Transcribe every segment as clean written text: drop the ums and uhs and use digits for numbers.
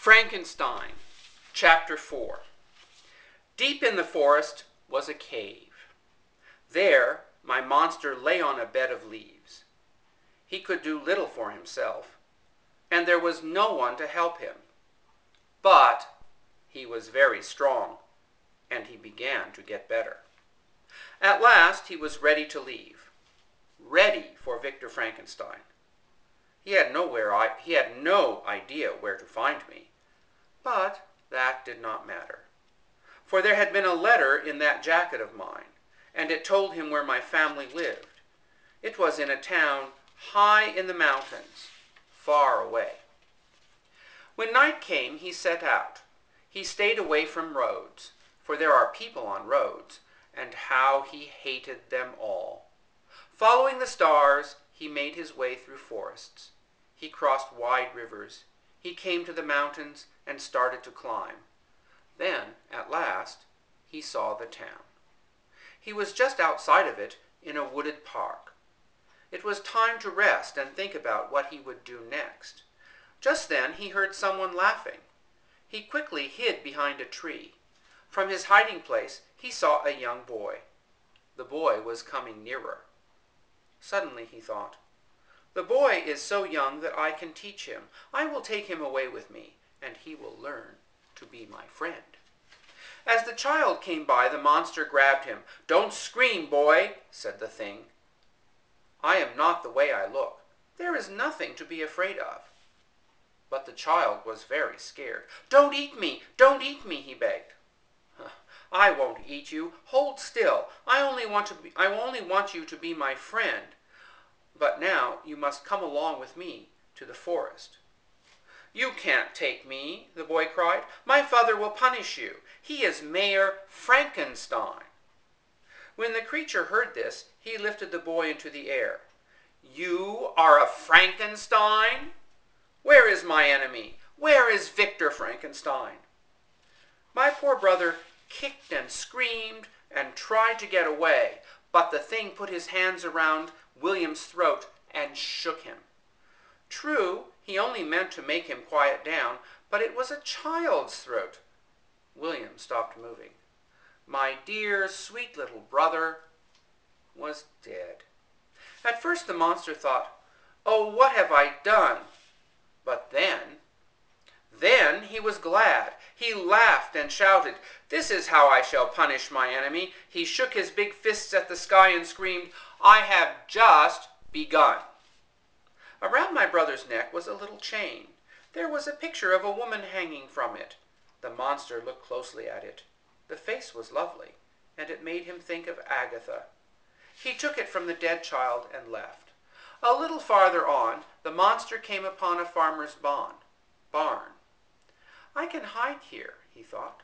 Frankenstein, Chapter 4. Deep in the forest was a cave. There my monster lay on a bed of leaves. He could do little for himself, and there was no one to help him. But he was very strong, and he began to get better. At last he was ready to leave, ready for Victor Frankenstein. He had no idea where to find me, but that did not matter. For there had been a letter in that jacket of mine, and it told him where my family lived. It was in a town high in the mountains, far away. When night came, he set out. He stayed away from roads, for there are people on roads, and how he hated them all. Following the stars, he made his way through forests. He crossed wide rivers. He came to the mountains and started to climb. Then, at last, he saw the town. He was just outside of it in a wooded park. It was time to rest and think about what he would do next. Just then he heard someone laughing. He quickly hid behind a tree. From his hiding place he saw a young boy. The boy was coming nearer. Suddenly he thought, "The boy is so young that I can teach him. I will take him away with me, and he will learn to be my friend." As the child came by, the monster grabbed him. "Don't scream, boy," said the thing. "I am not the way I look. There is nothing to be afraid of." But the child was very scared. "Don't eat me! Don't eat me!" he begged. "I won't eat you. Hold still. I only want you to be my friend. But now you must come along with me to the forest." "You can't take me," the boy cried. "My father will punish you. He is Mayor Frankenstein." When the creature heard this, he lifted the boy into the air. "You are a Frankenstein? Where is my enemy? Where is Victor Frankenstein?" My poor brother kicked and screamed and tried to get away, but the thing put his hands around William's throat and shook him. True, he only meant to make him quiet down, but it was a child's throat. William stopped moving. My dear, sweet little brother was dead. At first the monster thought, "Oh, what have I done?" But then he was glad. He laughed and shouted, "This is how I shall punish my enemy." He shook his big fists at the sky and screamed, "I have just begun." Around my brother's neck was a little chain. There was a picture of a woman hanging from it. The monster looked closely at it. The face was lovely, and it made him think of Agatha. He took it from the dead child and left. A little farther on, the monster came upon a farmer's barn. "I can hide here," he thought.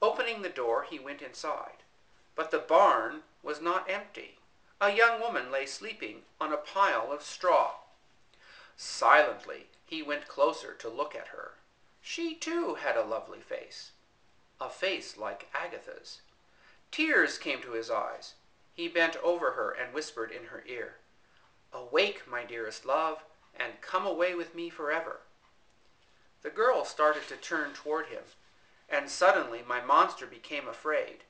Opening the door, he went inside. But the barn was not empty. A young woman lay sleeping on a pile of straw. Silently, he went closer to look at her. She too had a lovely face, a face like Agatha's. Tears came to his eyes. He bent over her and whispered in her ear, "Awake, my dearest love, and come away with me forever." The girl started to turn toward him, and suddenly my monster became afraid.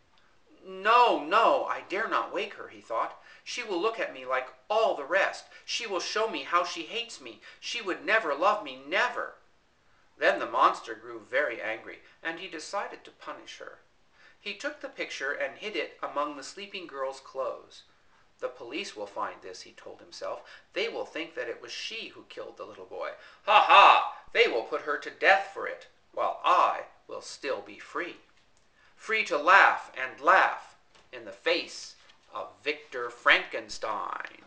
No, I dare not wake her," he thought. "She will look at me like all the rest. She will show me how she hates me. She would never love me, never." Then the monster grew very angry, and he decided to punish her. He took the picture and hid it among the sleeping girl's clothes. "The police will find this," he told himself. "They will think that it was she who killed the little boy. Ha ha! They will put her to death for it, while I will still be free. Free to laugh and laugh in the face of Victor Frankenstein."